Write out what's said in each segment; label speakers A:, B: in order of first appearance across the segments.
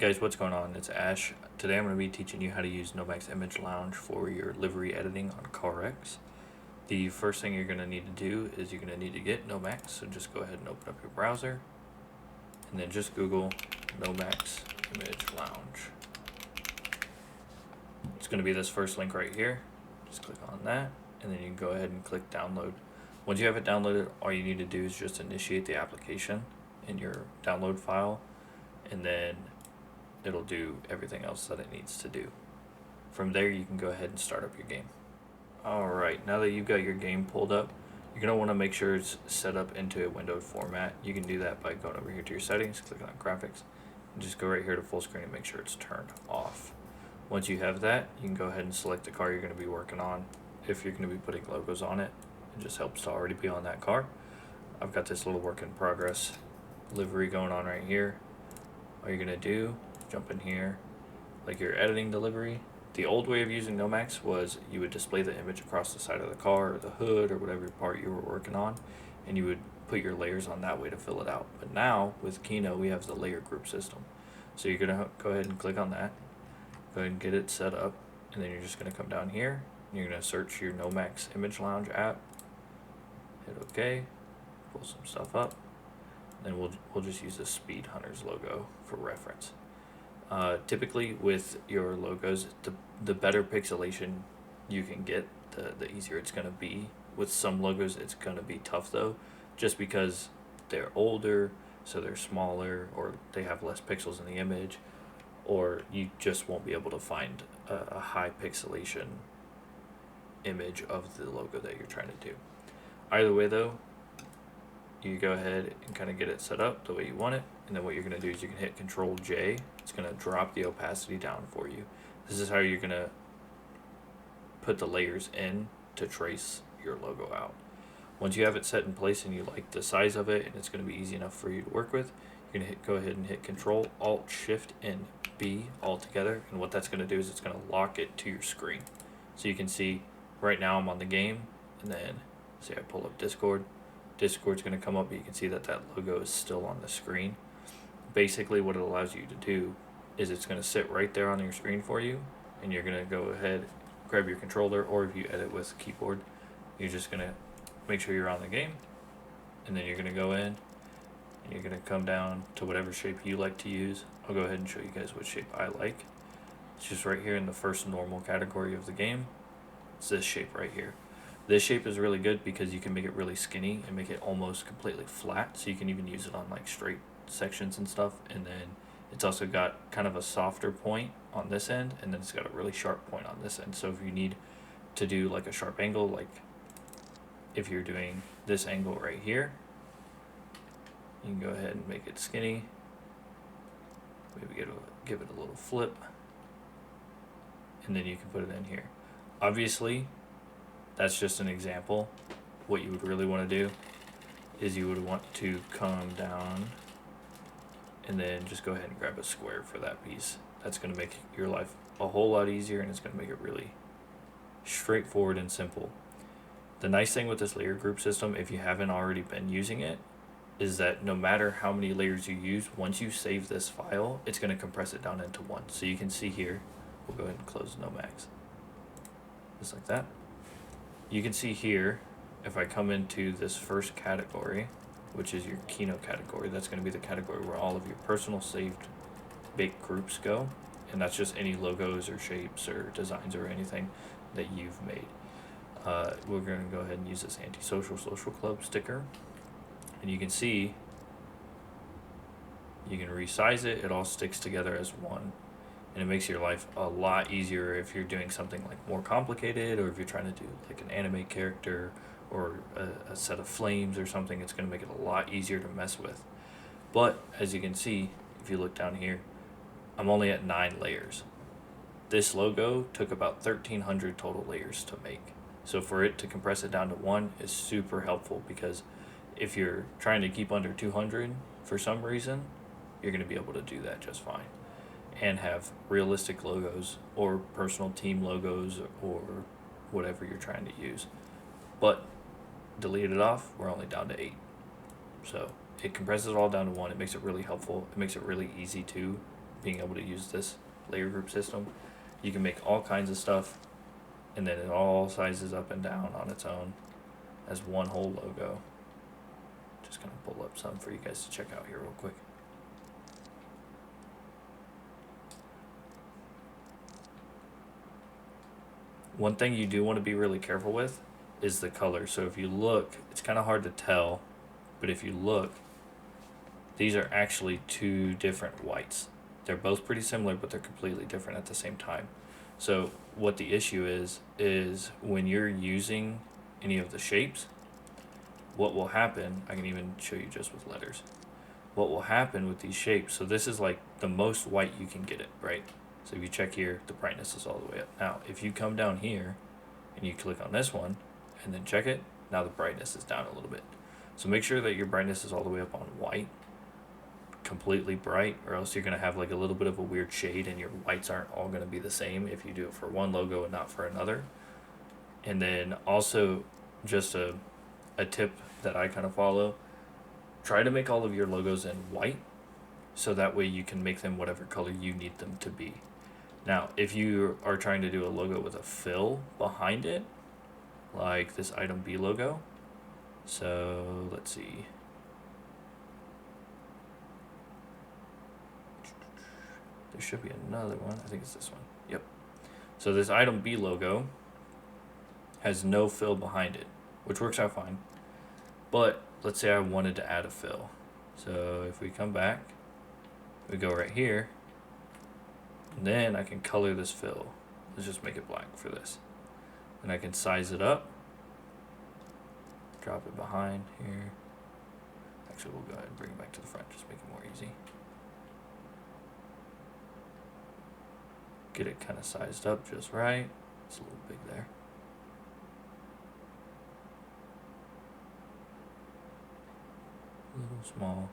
A: guys, what's going on? It's Ash. Today I'm going to be teaching you how to use Nomacs Image Lounge for your livery editing on CarX. The first thing you're going to need to do is you're going to need to get Nomacs, so just go ahead and open up your browser and then just Google Nomacs Image Lounge. It's going to be this first link right here. Just click on that and then you can go ahead and click download. Once you have it downloaded, all you need to do is just initiate the application in your download file, and then it'll do everything else that it needs to do. From there, you can go ahead and start up your game. Alright, now that you've got your game pulled up, you're going to want to make sure it's set up into a windowed format. You can do that by going over here to your settings, clicking on graphics, and just go right here to full screen and make sure it's turned off. Once you have that, you can go ahead and select the car you're going to be working on. If you're going to be putting logos on it, it just helps to already be on that car. I've got this little work in progress livery going on right here. All you're going to do, jump in here, like you're editing the livery. The old way of using Nomacs was you would display the image across the side of the car or the hood or whatever part you were working on, and you would put your layers on that way to fill it out. But now with Kino, we have the layer group system. So you're going to go ahead and click on that, go ahead and get it set up, and then you're just going to come down here and you're going to search your Nomacs Image Lounge app, hit OK, pull some stuff up. Then we'll just use the Speed Hunters logo for reference. Typically with your logos, the better pixelation you can get, the easier it's going to be. With some logos, it's going to be tough though, just because they're older, so they're smaller, or they have less pixels in the image, or you just won't be able to find a high pixelation image of the logo that you're trying to do. Either way though, you go ahead and kind of get it set up the way you want it, and then what you're going to do is you can hit Control J. It's going to drop the opacity down for you. This is how you're going to put the layers in to trace your logo out. Once you have it set in place and you like the size of it and it's going to be easy enough for you to work with, you're going to go ahead and hit Control Alt Shift and B all together, and what that's going to do is it's going to lock it to your screen. So you can see right now I'm on the game, and then say I pull up Discord's going to come up, but you can see that that logo is still on the screen. Basically what it allows you to do is it's going to sit right there on your screen for you, and you're going to go ahead, grab your controller, or if you edit with keyboard, you're just going to make sure you're on the game, and then you're going to go in and you're going to come down to whatever shape you like to use. I'll go ahead and show you guys what shape I like. It's just right here in the first normal category of the game. It's this shape right here. This shape is really good because you can make it really skinny and make it almost completely flat, so you can even use it on like straight sections and stuff. And then it's also got kind of a softer point on this end, and then it's got a really sharp point on this end. So if you need to do like a sharp angle, like if you're doing this angle right here, you can go ahead and make it skinny, maybe give it a little flip, and then you can put it in here. Obviously that's just an example. What you would really want to do is you would want to come down and then just go ahead and grab a square for that piece. That's going to make your life a whole lot easier, and it's going to make it really straightforward and simple. The nice thing with this layer group system, if you haven't already been using it, is that no matter how many layers you use, once you save this file, it's going to compress it down into one. So you can see here, we'll go ahead and close Nomacs, just like that. You can see here, if I come into this first category, which is your Kino category, that's going to be the category where all of your personal saved baked groups go, and that's just any logos or shapes or designs or anything that you've made. We're going to go ahead and use this antisocial social club sticker, and you can see you can resize it. It all sticks together as one, and it makes your life a lot easier if you're doing something like more complicated, or if you're trying to do like an anime character or a set of flames or something. It's going to make it a lot easier to mess with. But as you can see, if you look down here, I'm only at 9 layers. This logo took about 1,300 total layers to make. So for it to compress it down to 1 is super helpful, because if you're trying to keep under 200 for some reason, you're going to be able to do that just fine and have realistic logos or personal team logos or whatever you're trying to use. But delete it off, we're only down to 8. So it compresses it all down to 1. It makes it really helpful. It makes it really easy too being able to use this layer group system. You can make all kinds of stuff, and then it all sizes up and down on its own as one whole logo. Just gonna pull up some for you guys to check out here real quick. One thing you do want to be really careful with is the color. So if you look, it's kind of hard to tell, but if you look, these are actually two different whites. They're both pretty similar, but they're completely different at the same time. So what the issue is when you're using any of the shapes, what will happen, I can even show you just with letters. What will happen with these shapes, so this is like the most white you can get it, right? So if you check here, the brightness is all the way up. Now, if you come down here and you click on this one and then check it, now the brightness is down a little bit. So make sure that your brightness is all the way up on white, completely bright, or else you're going to have like a little bit of a weird shade and your whites aren't all going to be the same if you do it for one logo and not for another. And then also just a tip that I kind of follow, try to make all of your logos in white so that way you can make them whatever color you need them to be. Now, if you are trying to do a logo with a fill behind it, like this item B logo, so let's see. There should be another one. I think it's this one. Yep. So this item B logo has no fill behind it, which works out fine. But let's say I wanted to add a fill. So if we come back, we go right here, and then I can color this fill. Let's just make it black for this. And I can size it up, drop it behind here. Actually, we'll go ahead and bring it back to the front, just make it more easy. Get it kind of sized up just right. It's a little big there. A little small.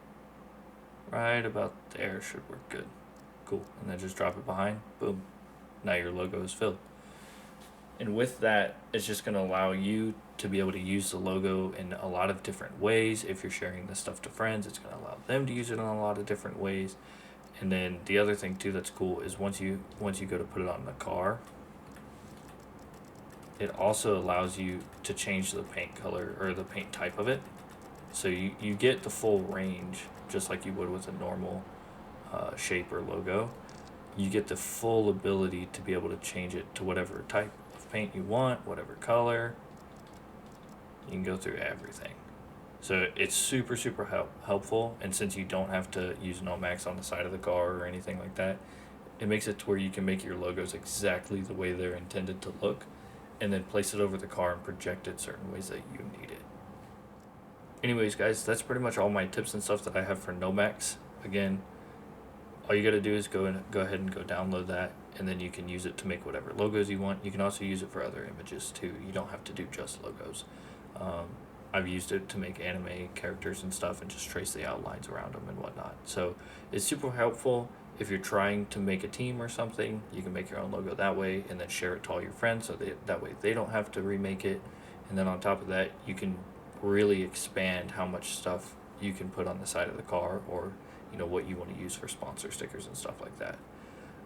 A: Right about there should work good. Cool. And then just drop it behind. Boom. Now your logo is filled. And with that, it's just going to allow you to be able to use the logo in a lot of different ways. If you're sharing this stuff to friends, it's going to allow them to use it in a lot of different ways. And then the other thing too that's cool is once you go to put it on the car, it also allows you to change the paint color or the paint type of it. So you get the full range just like you would with a normal shape or logo. You get the full ability to be able to change it to whatever type of paint you want, whatever color. You can go through everything. So it's super helpful, and since you don't have to use Nomacs on the side of the car or anything like that, it makes it to where you can make your logos exactly the way they're intended to look, and then place it over the car and project it certain ways that you need it. Anyways, guys, that's pretty much all my tips and stuff that I have for Nomacs. Again, all you gotta do is go ahead and go download that, and then you can use it to make whatever logos you want. You can also use it for other images too. You don't have to do just logos. I've used it to make anime characters and stuff and just trace the outlines around them and whatnot. So it's super helpful if you're trying to make a team or something. You can make your own logo that way and then share it to all your friends so that way they don't have to remake it. And then on top of that, you can really expand how much stuff you can put on the side of the car, or what you want to use for sponsor stickers and stuff like that.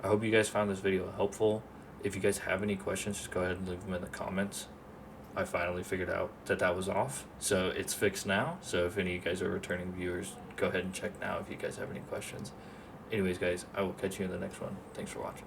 A: I hope you guys found this video helpful. If you guys have any questions, just go ahead and leave them in the comments. I finally figured out that was off, so it's fixed now. So if any of you guys are returning viewers, go ahead and check now if you guys have any questions. Anyways, guys, I will catch you in the next one. Thanks for watching.